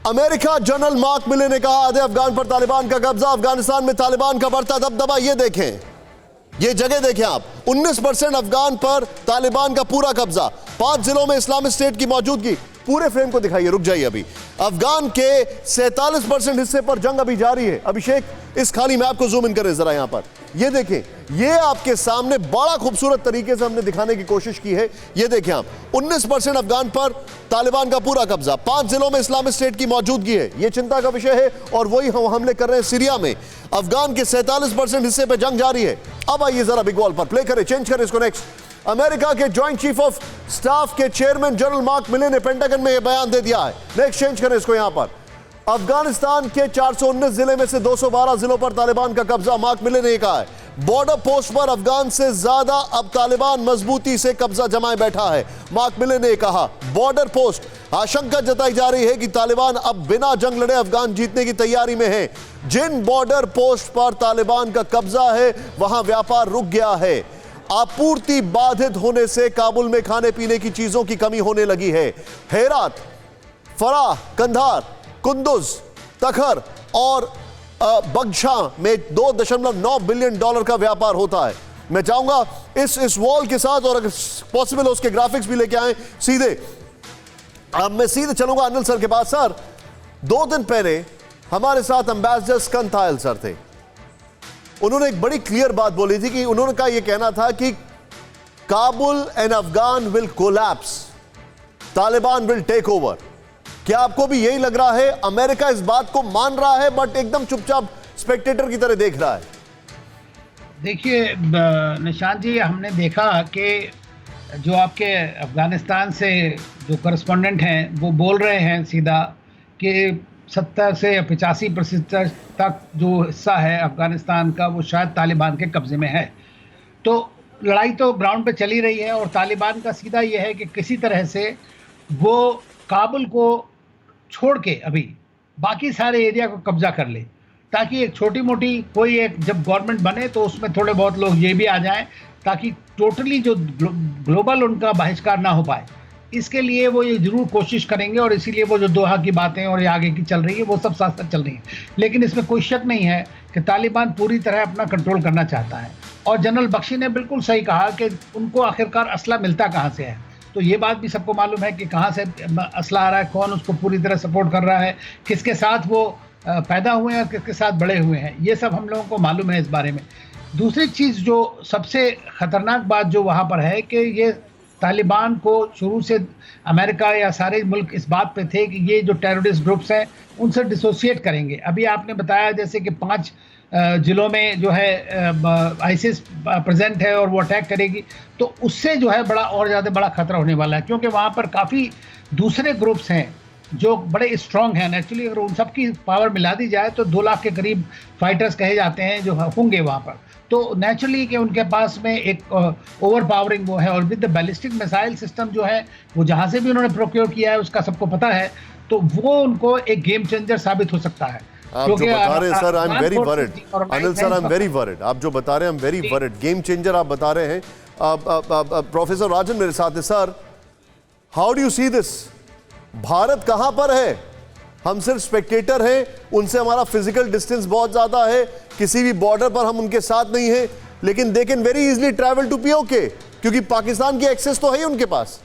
America general mark मिले ने कहा आधे अफगान पर तालिबान का कब्जा, अफगानिस्तान में तालिबान का बढ़ता दबदबा। ये देखें, ये जगह देखें आप, 19% अफगान पर तालिबान का पूरा कब्जा, 5 जिलों में इस्लामिक स्टेट की मौजूदगी। पूरे फ्रेम को दिखाइए, रुक जाइए अभी। अफगान के 47% हिस्से पर जंग अभी जारी है। अभिषेक, इस खाली मैप को जूम इन करें जरा यहां पर। ये देखें, ये आपके सामने बड़ा खूबसूरत तरीके से हमने दिखाने की कोशिश की है। ये देखें आप, 19% अफगान पर तालिबान का पूरा कब्जा, 5 जिलों में इस्लामिक स्टेट की मौजूदगी है। ये चिंता का विषय है और वही हम हमले कर रहे हैं सीरिया में। अफगान के 47% हिस्से पर जंग जारी है। अब आइए जरा बिग वॉल पर प्ले करें, चेंज करें इसको नेक्स्ट। अमेरिका के जॉइंट चीफ ऑफ स्टाफ के चेयरमैन जनरल मार्क मिले ने पेंटागन में यह बयान दे दिया है। नेक्स्ट चेंज करें इसको यहां पर। अफगानिस्तान के 419 जिले में से 212 जिलों पर तालिबान का कब्जा, मार्क मिले ने कहा है। बॉर्डर पोस्ट पर अफगान से ज्यादा अब तालिबान मजबूती से कब्जा जमाए बैठा है, मार्क मिले ने कहा। बॉर्डर पोस्ट, आशंका जताई जा रही है कि तालिबान अब बिना जंग लड़े अफगान जीतने की तैयारी में है। जिन बॉर्डर पोस्ट पर तालिबान का कब्जा है वहां व्यापार रुक गया है। आपूर्ति बाधित होने से काबुल में खाने पीने की चीजों की कमी होने लगी है। हेरात, फराह, कंधार, कुंदुज, तखर और बगशा में $2.9 बिलियन का व्यापार होता है। मैं चाहूंगा इस वॉल के साथ, और अगर पॉसिबल हो उसके ग्राफिक्स भी लेके आए सीधे। अब मैं सीधे चलूंगा अनिल सर के पास। सर, 2 दिन पहले हमारे साथ एम्बेसडर स्कंथायल सर थे। उन्होंने एक बड़ी क्लियर बात बोली थी कि उन्होंने कहा, यह कहना था कि Kabul and Afghan will collapse, Taliban will take over. क्या आपको भी यही लग रहा है? अमेरिका इस बात को मान रहा है बट एकदम चुपचाप स्पेक्टेटर की तरह देख रहा है। देखिए निशांत जी, हमने देखा कि जो आपके अफगानिस्तान से जो करस्पॉन्डेंट हैं वो बोल रहे हैं सीधा कि 70 से 85% तक जो हिस्सा है अफगानिस्तान का वो शायद तालिबान के कब्जे में है। तो लड़ाई तो ग्राउंड पे चली रही है और तालिबान का सीधा ये है कि किसी तरह से वो काबुल को छोड़ के अभी बाकी सारे एरिया को कब्जा कर ले, ताकि एक छोटी मोटी कोई एक जब गवर्नमेंट बने तो उसमें थोड़े बहुत लोग ये भी आ जाएं, ताकि टोटली जो ग्लोबल उनका बहिष्कार ना हो पाए। इसके लिए वो ये जरूर कोशिश करेंगे और इसीलिए वो जो दोहा की बातें और ये आगे की चल रही है वो सब साथ साथ चल रही है। लेकिन इसमें कोई शक नहीं है कि तालिबान पूरी तरह अपना कंट्रोल करना चाहता है। और जनरल बख्शी ने बिल्कुल सही कहा कि उनको आखिरकार असला मिलता कहाँ से है। तो ये बात भी सबको मालूम है कि कहाँ से असला आ रहा है, कौन उसको पूरी तरह सपोर्ट कर रहा है, किसके साथ वो पैदा हुए हैं और किसके साथ बड़े हुए हैं, ये सब हम लोगों को मालूम है इस बारे में। दूसरी चीज़ जो सबसे ख़तरनाक बात जो वहाँ पर है कि ये तालिबान को शुरू से अमेरिका या सारे मुल्क इस बात पे थे कि ये जो टेररिस्ट ग्रुप्स हैं उनसे डिसोसिएट करेंगे। अभी आपने बताया जैसे कि 5 जिलों में जो है आईसिस प्रेजेंट है और वो अटैक करेगी, तो उससे जो है बड़ा और ज़्यादा बड़ा खतरा होने वाला है, क्योंकि वहाँ पर काफ़ी दूसरे ग्रुप्स हैं जो बड़े स्ट्रॉन्ग हैं। एक्चुअली अगर उन सबकी पावर मिला दी जाए तो 2 लाख के करीब फाइटर्स कहे जाते हैं जो होंगे वहाँ पर। तो नेचुरली कि उनके पास में एक ओवर पावरिंग वो है, और with the ballistic missile system जो है वो जहाँ से भी उन्होंने प्रोक्योर किया है उसका सबको पता है, तो वो उनको एक गेम चेंजर साबित हो सकता है। आप जो बता रहे हैं sir, I am very worried. Anil sir, I am very worried. आप जो बता रहे हैं, I am very worried. Game changer आप बता रहे हैं। प्रोफेसर राजन मेरे साथ है। Sir, how do you see this? Bharat कहां पर है? हम सिर्फ स्पेक्टेटर हैं, उनसे हमारा फिजिकल डिस्टेंस बहुत ज्यादा है, किसी भी बॉर्डर पर हम उनके साथ नहीं हैं, लेकिन they can very easily travel to PoK, क्योंकि पाकिस्तान की एक्सेस तो है ही उनके पास।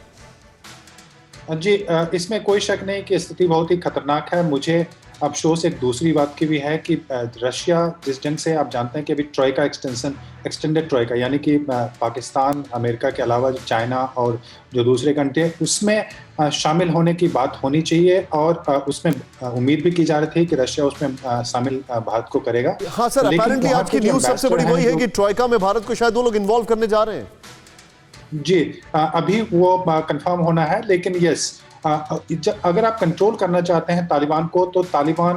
जी, इसमें कोई शक नहीं कि स्थिति बहुत ही खतरनाक है। मुझे अफसोस एक दूसरी बात की भी है कि रशिया जिस जंग से आप जानते हैं कि अभी ट्रॉयका एक्सटेंडेड ट्रॉयका, यानी कि पाकिस्तान, अमेरिका के अलावा जो चाइना और जो दूसरे कंट्री है उसमें शामिल होने की बात होनी चाहिए, और उसमें उम्मीद भी की जा रही थी कि रशिया उसमें शामिल भारत को करेगा। हाँ सर, अपैरेंटली आज की न्यूज़ सबसे बड़ी वही है कि ट्रॉयका में भारत को शायद वो लोग इन्वॉल्व करने जा रहे हैं। जी, अभी वो कंफर्म होना है, लेकिन यस, अगर आप कंट्रोल करना चाहते हैं तालिबान को, तो तालिबान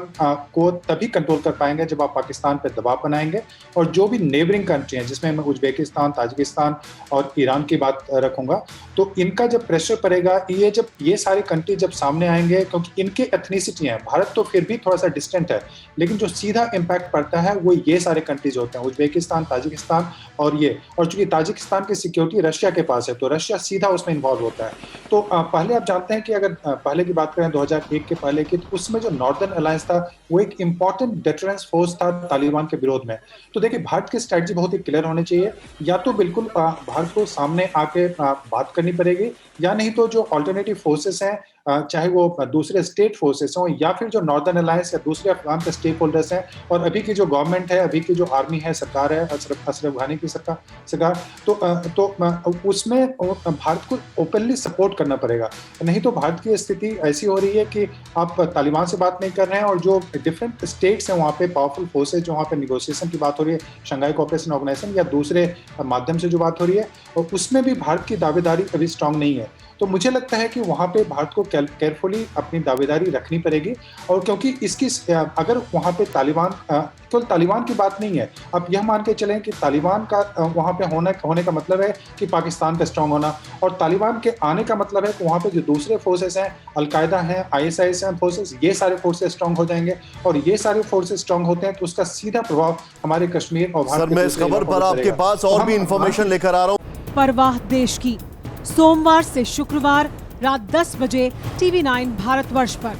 को तभी कंट्रोल कर पाएंगे जब आप पाकिस्तान पर दबाव बनाएंगे। और जो भी नेबरिंग कंट्री हैं, जिसमें मैं उज्बेकिस्तान, ताजिकिस्तान और ईरान की बात रखूंगा, तो इनका जब प्रेशर पड़ेगा, जब ये सारे कंट्री जब सामने आएंगे, क्योंकि इनके एथनिसिटी हैं, भारत तो फिर भी थोड़ा सा डिस्टेंट है, लेकिन जो सीधा इम्पैक्ट पड़ता है वो ये सारे कंट्रीज होते हैं, उज्बेकिस्तान, ताजिकिस्तान और चूंकि ताजिकिस्तान की सिक्योरिटी रशिया के पास है, तो रशिया सीधा उसमें इन्वॉल्व होता है। तो पहले आप जानते हैं कि देखिए अगर पहले की बात करें 2001 के पहले की, तो उसमें जो नॉर्दर्न अलायंस था वो एक इंपॉर्टेंट डिटरेंस फोर्स था तालिबान के विरोध में। तो देखिए भारत की स्ट्रेटजी बहुत ही क्लियर होनी चाहिए, या तो बिल्कुल भारत को सामने आके बात करनी पड़ेगी, या नहीं तो जो अल्टरनेटिव फोर्सेस हैं, चाहे वो दूसरे स्टेट फोर्सेस हों या फिर जो नॉर्दर्न अलायंस या दूसरे अफगान के स्टेक होल्डर्स हैं, और अभी की जो गवर्नमेंट है, अभी की जो आर्मी है, सरकार है, अशरफ घानी की सरकार, तो उसमें भारत को ओपनली सपोर्ट करना पड़ेगा। नहीं तो भारत की स्थिति ऐसी हो रही है कि आप तालिबान से बात नहीं कर रहे हैं, और जो डिफरेंट स्टेट्स हैं वहाँ पे पावरफुल फोर्सेज, जो वहाँ पे निगोशिएशन की बात हो रही है, शंघाई कोऑपरेशन ऑर्गेनाइजेशन या दूसरे माध्यम से जो बात हो रही है, और उसमें भी भारत की दावेदारी अभी स्ट्रांग नहीं है। तो मुझे लगता है कि वहाँ पे भारत को केयरफुली अपनी दावेदारी रखनी पड़ेगी, और क्योंकि इसकी अगर वहाँ पे तालिबान, केवल तालिबान की बात नहीं है, आप यह मान के चलें कि तालिबान का वहाँ पे होने का मतलब है कि पाकिस्तान का स्ट्रांग होना, और तालिबान के आने का मतलब है कि वहाँ पे जो दूसरे फोर्सेस हैं, अलकायदा हैं, ISIS हैं फोर्सेस, ये सारे फोर्सेस स्ट्रांग हो जाएंगे, और ये सारे फोर्सेस स्ट्रांग होते हैं तो उसका सीधा प्रभाव हमारे कश्मीर और भारत सर, मैं इस खबर पर आपके पास और भी इंफॉर्मेशन लेकर आ रहा हूँ। परवाह देश की, सोमवार से शुक्रवार रात 10 बजे TV9 भारतवर्ष पर।